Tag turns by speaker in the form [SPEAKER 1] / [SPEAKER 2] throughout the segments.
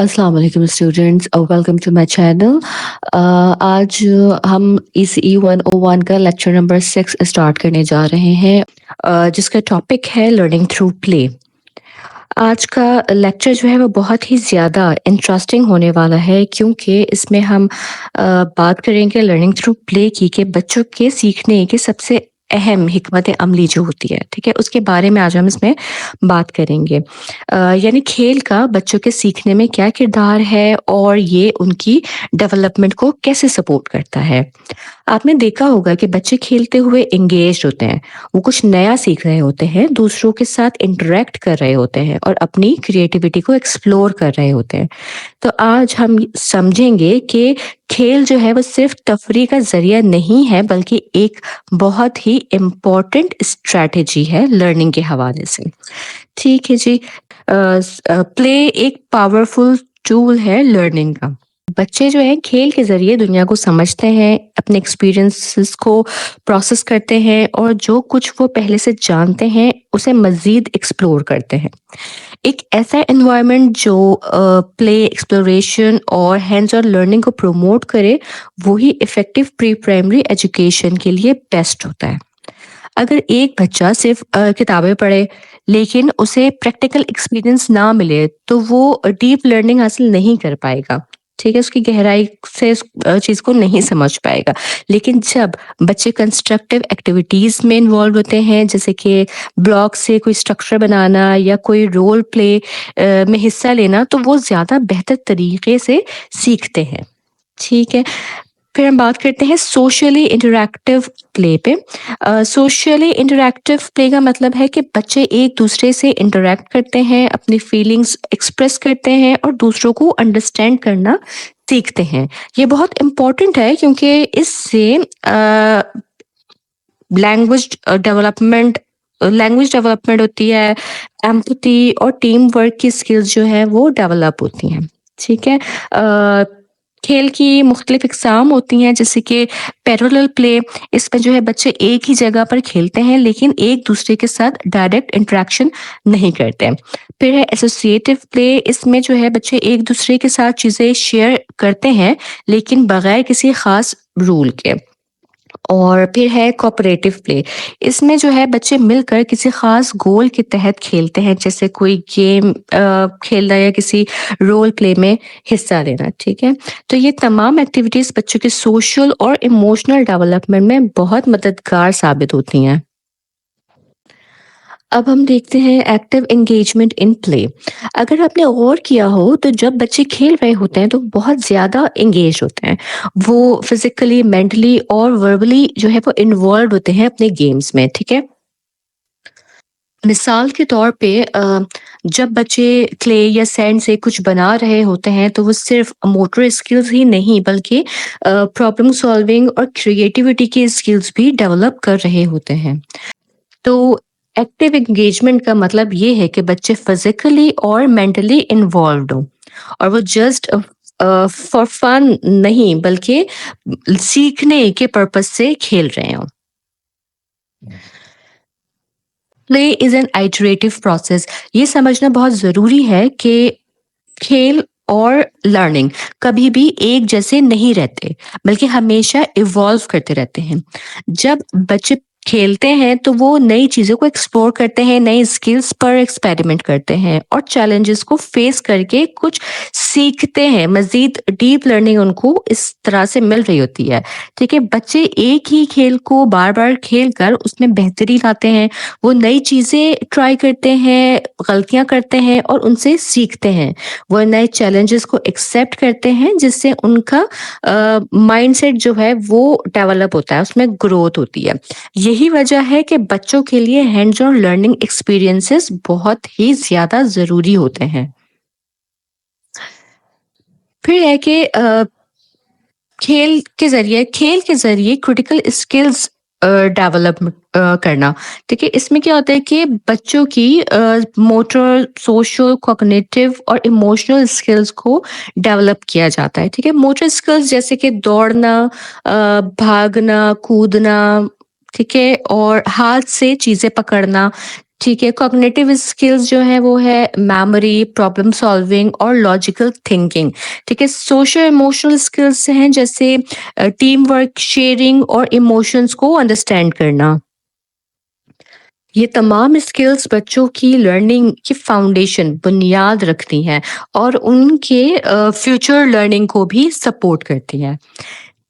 [SPEAKER 1] अस्सलाम वालेकुम स्टूडेंट्स और वेलकम टू माय चैनल। आज हम इस E101 का लेक्चर नंबर 6 स्टार्ट करने जा रहे हैं, जिसका टॉपिक है लर्निंग थ्रू प्ले। आज का लेक्चर जो है वो बहुत ही ज़्यादा इंटरेस्टिंग होने वाला है, क्योंकि इसमें हम बात करेंगे लर्निंग थ्रू प्ले की, कि बच्चों के सीखने के सबसे अहम हिकमत अमली जो होती है, ठीक है, उसके बारे में आज हम इसमें बात करेंगे। यानी खेल का बच्चों के सीखने में क्या किरदार है और ये उनकी डेवलपमेंट को कैसे सपोर्ट करता है। आपने देखा होगा कि बच्चे खेलते हुए एंगेज होते हैं, वो कुछ नया सीख रहे होते हैं, दूसरों के साथ इंटरेक्ट कर रहे होते हैं और अपनी क्रिएटिविटी को एक्सप्लोर कर रहे होते हैं। तो आज हम समझेंगे कि खेल जो है वो सिर्फ तफरीह का जरिया नहीं है, बल्कि एक बहुत ही इम्पोर्टेंट स्ट्रैटेजी है लर्निंग के हवाले से। ठीक है जी। प्ले एक पावरफुल टूल है लर्निंग का। बच्चे जो है खेल के ज़रिए दुनिया को समझते हैं, अपने एक्सपीरियंसेस को प्रोसेस करते हैं और जो कुछ वो पहले से जानते हैं उसे मज़ीद एक्सप्लोर करते हैं। एक ऐसा एनवायरनमेंट जो प्ले, एक्सप्लोरेशन और हैंड्स ऑन लर्निंग को प्रमोट करे, वही इफ़ेक्टिव प्री प्राइमरी एजुकेशन के लिए बेस्ट होता है। अगर एक बच्चा सिर्फ किताबें पढ़े लेकिन उसे प्रैक्टिकल एक्सपीरियंस ना मिले, तो वो डीप लर्निंग हासिल नहीं कर पाएगा। ठीक है, उसकी गहराई से उस चीज़ को नहीं समझ पाएगा। लेकिन जब बच्चे कंस्ट्रक्टिव एक्टिविटीज़ में इन्वॉल्व होते हैं, जैसे कि ब्लॉक से कोई स्ट्रक्चर बनाना या कोई रोल प्ले में हिस्सा लेना, तो वो ज़्यादा बेहतर तरीके से सीखते हैं। ठीक है। फिर हम बात करते हैं सोशली इंटरैक्टिव प्ले पे। सोशली इंटरैक्टिव प्ले का मतलब है कि बच्चे एक दूसरे से इंटरैक्ट करते हैं, अपनी फीलिंग्स एक्सप्रेस करते हैं और दूसरों को अंडरस्टैंड करना सीखते हैं। ये बहुत इम्पोर्टेंट है, क्योंकि इससे लैंग्वेज डेवलपमेंट होती है, एम्पैथी और टीम वर्क की स्किल्स जो है वो डेवलप होती हैं। ठीक है। खेल की मुख्तलिफ इकसाम होती हैं, जैसे कि पैरेलल प्ले। इसमें जो है बच्चे एक ही जगह पर खेलते हैं लेकिन एक दूसरे के साथ डायरेक्ट इंटरेक्शन नहीं करते। फिर है एसोसिएटिव प्ले। इसमें जो है बच्चे एक दूसरे के साथ चीज़ें शेयर करते हैं लेकिन बगैर किसी खास रूल के। और फिर है कोऑपरेटिव प्ले। इसमें जो है बच्चे मिलकर किसी खास गोल के तहत खेलते हैं, जैसे कोई गेम खेलना या किसी रोल प्ले में हिस्सा लेना। ठीक है, तो ये तमाम एक्टिविटीज बच्चों के सोशल और इमोशनल डेवलपमेंट में बहुत मददगार साबित होती हैं। अब हम देखते हैं एक्टिव एंगेजमेंट इन प्ले। अगर आपने गौर किया हो, तो जब बच्चे खेल रहे होते हैं तो बहुत ज़्यादा एंगेज होते हैं। वो फिजिकली, मेंटली और वर्बली जो है वो इन्वॉल्व होते हैं अपने गेम्स में। ठीक है, मिसाल के तौर पे जब बच्चे क्ले या सैंड से कुछ बना रहे होते हैं, तो वो सिर्फ मोटर स्किल्स ही नहीं, बल्कि प्रॉब्लम सॉल्विंग और क्रिएटिविटी की स्किल्स भी डेवलप कर रहे होते हैं। तो एक्टिव एंगेजमेंट का मतलब ये है कि बच्चे फिजिकली और मेंटली इन्वॉल्वड हों, और वो जस्ट फॉर फन नहीं, बल्कि सीखने के पर्पस से खेल रहे हों। Play is an iterative process. ये समझना बहुत ज़रूरी है कि खेल और लर्निंग कभी भी एक जैसे नहीं रहते, बल्कि हमेशा इवॉल्व करते रहते हैं। जब बच्चे खेलते हैं तो वो नई चीज़ों को एक्सप्लोर करते हैं, नई स्किल्स पर एक्सपेरिमेंट करते हैं और चैलेंजेस को फेस करके कुछ सीखते हैं। मजीद डीप लर्निंग उनको इस तरह से मिल रही होती है। ठीक है, बच्चे एक ही खेल को बार बार खेल कर उसमें बेहतरी लाते हैं। वो नई चीज़ें ट्राई करते हैं, गलतियां करते हैं और उनसे सीखते हैं। वो नए चैलेंजेस को एक्सेप्ट करते हैं, जिससे उनका माइंडसेट जो है वो डेवलप होता है, उसमें ग्रोथ होती है। यही वजह है कि बच्चों के लिए हैंड्स ऑन लर्निंग एक्सपीरियंसेस बहुत ही ज़्यादा ज़रूरी होते हैं। फिर है कि खेल के ज़रिए क्रिटिकल स्किल्स डेवलप करना। ठीक है, इसमें क्या होता है कि बच्चों की मोटर, सोशल, कॉग्निटिव और इमोशनल स्किल्स को डेवलप किया जाता है। ठीक है, मोटर स्किल्स जैसे कि दौड़ना, भागना, कूदना, ठीक है, और हाथ से चीज़ें पकड़ना, ठीक है, कॉग्निटिव स्किल्स जो है वो है मेमोरी, प्रॉब्लम सॉल्विंग और लॉजिकल थिंकिंग। ठीक है, सोशल इमोशनल स्किल्स हैं जैसे टीम वर्क, शेयरिंग और इमोशंस को अंडरस्टैंड करना। ये तमाम स्किल्स बच्चों की लर्निंग की फाउंडेशन बुनियाद रखती हैं और उनके फ्यूचर लर्निंग को भी सपोर्ट करती हैं।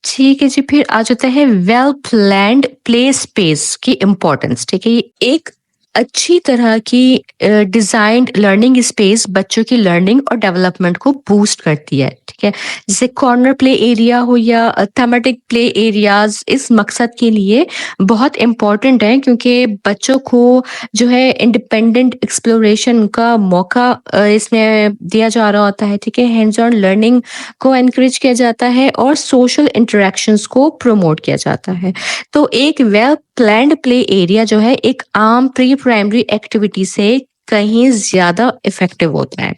[SPEAKER 1] ठीक है जी, फिर आ जाता है वेल प्लान्ड प्ले स्पेस की इम्पोर्टेंस। ठीक है, ये एक अच्छी तरह की डिजाइन्ड लर्निंग स्पेस बच्चों की लर्निंग और डेवलपमेंट को बूस्ट करती है। ठीक है, जैसे कॉर्नर प्ले एरिया हो या थेमेटिक प्ले एरियाज इस मकसद के लिए बहुत इम्पोर्टेंट है, क्योंकि बच्चों को जो है इंडिपेंडेंट एक्सप्लोरेशन का मौका इसमें दिया जा रहा होता है। ठीक है, हैंड्स ऑन लर्निंग को एनकरेज किया जाता है और सोशल इंटरेक्शंस को प्रमोट किया जाता है। तो एक वेल प्लान्ड प्ले एरिया जो है एक आम प्री प्राइमरी एक्टिविटी से कहीं ज्यादा इफेक्टिव होता है।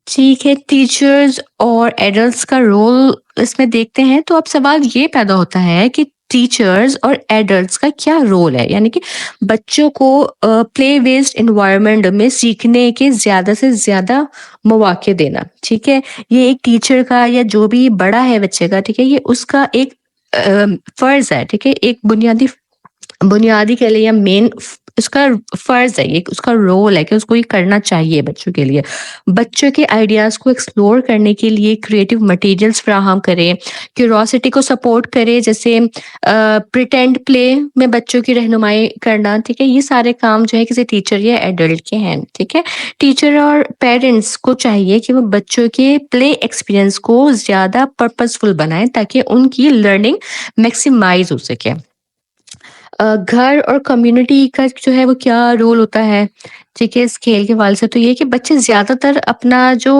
[SPEAKER 1] ठीक है, टीचर्स और एडल्ट्स का रोल इसमें देखते हैं तो अब सवाल ये पैदा होता है कि टीचर्स और एडल्ट्स का क्या रोल है, यानी कि बच्चों को प्ले बेस्ड एनवायरनमेंट में सीखने के ज्यादा से ज्यादा मौके देना। ठीक है, ये एक टीचर का या जो भी बड़ा है बच्चे का, ठीक है, ये उसका एक फर्ज है। ठीक है, एक बुनियादी बुनियादी के लिए या मेन उसका फर्ज है, ये उसका रोल है कि उसको ये करना चाहिए बच्चों के लिए। बच्चों के आइडियाज को एक्सप्लोर करने के लिए क्रिएटिव मटेरियल्स फ्राहम करें, क्यूरोसिटी को सपोर्ट करे, जैसे प्रिटेंड प्ले में बच्चों की रहनुमाई करना। ठीक है, ये सारे काम जो है किसी टीचर या एडल्ट के हैं। ठीक है, टीचर और पेरेंट्स को चाहिए कि वो बच्चों के प्ले एक्सपीरियंस को ज्यादा पर्पसफुल बनाएं ताकि उनकी लर्निंग मैक्सिमाइज हो सके। घर और कम्युनिटी का जो है वो क्या रोल होता है, ठीक है, इस खेल के हवाले से तो ये कि बच्चे ज्यादातर अपना जो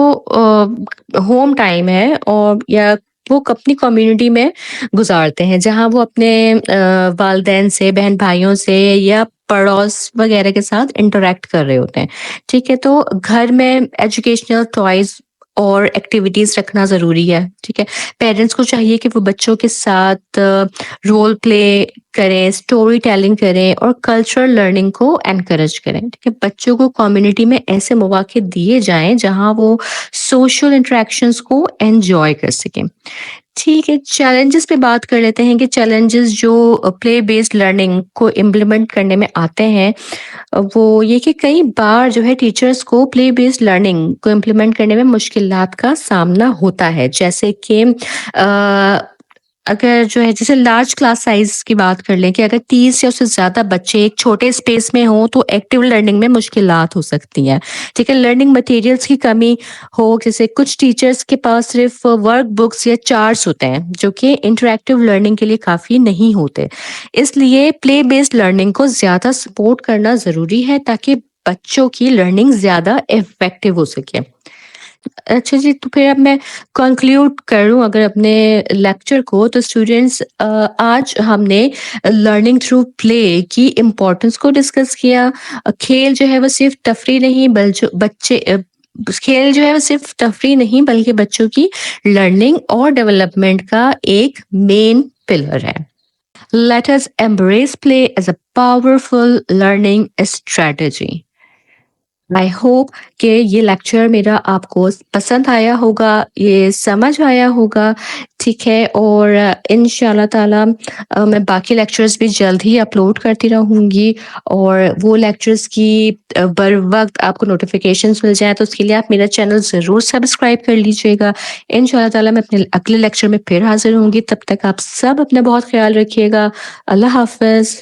[SPEAKER 1] होम टाइम है और या वो अपनी कम्युनिटी में गुजारते हैं, जहाँ वो अपने वालदेन से, बहन भाइयों से या पड़ोस वगैरह के साथ इंटरेक्ट कर रहे होते हैं। ठीक है, तो घर में एजुकेशनल टॉयज और एक्टिविटीज रखना जरूरी है। ठीक है, पेरेंट्स को चाहिए कि वो बच्चों के साथ रोल प्ले करें, स्टोरी टेलिंग करें और कल्चरल लर्निंग को एनकरेज करें। ठीक है, बच्चों को कम्युनिटी में ऐसे मौके दिए जाएं जहां वो सोशल इंटरेक्शंस को एंजॉय कर सकें। ठीक है, चैलेंजेस पे बात कर लेते हैं कि चैलेंजेस जो प्ले बेस्ड लर्निंग को इम्प्लीमेंट करने में आते हैं, वो ये कि कई बार जो है टीचर्स को प्ले बेस्ड लर्निंग को इम्प्लीमेंट करने में मुश्किलात का सामना होता है, जैसे कि अगर जो है जैसे लार्ज क्लास साइज की बात कर लें कि अगर 30 या उससे ज्यादा बच्चे एक छोटे स्पेस में हो तो एक्टिव लर्निंग में मुश्किलात हो सकती हैं। ठीक है, लर्निंग मटेरियल्स की कमी हो, जैसे कुछ टीचर्स के पास सिर्फ वर्क बुक्स या चार्ट्स होते हैं जो कि इंटरेक्टिव लर्निंग के लिए काफी नहीं होते। इसलिए प्ले बेस्ड लर्निंग को ज्यादा सपोर्ट करना जरूरी है ताकि बच्चों की लर्निंग ज्यादा इफेक्टिव हो सके। अच्छा जी, तो फिर अब मैं कंक्लूड करूँ अगर अपने लेक्चर को, तो स्टूडेंट्स आज हमने लर्निंग थ्रू प्ले की इम्पोर्टेंस को डिस्कस किया। खेल जो है वो सिर्फ तफरी नहीं खेल जो है वो सिर्फ तफरी नहीं बल्कि बच्चों की लर्निंग और डेवलपमेंट का एक मेन पिलर है। Let us embrace play as a powerful learning strategy. I hope कि ये लेक्चर मेरा आपको पसंद आया होगा, ये समझ आया होगा। ठीक है, और इंशाल्लाह ताला मैं बाकी लेक्चर्स भी जल्द ही अपलोड करती रहूँगी और वो लेक्चर्स की बर वक्त आपको नोटिफिकेशंस मिल जाए तो उसके लिए आप मेरा चैनल ज़रूर सब्सक्राइब कर लीजिएगा। इंशाल्लाह ताला मैं अपने अगले लेक्चर में फिर हाजिर होंगी, तब तक आप सब अपना बहुत ख्याल रखिएगा। अल्लाह हाफिज़।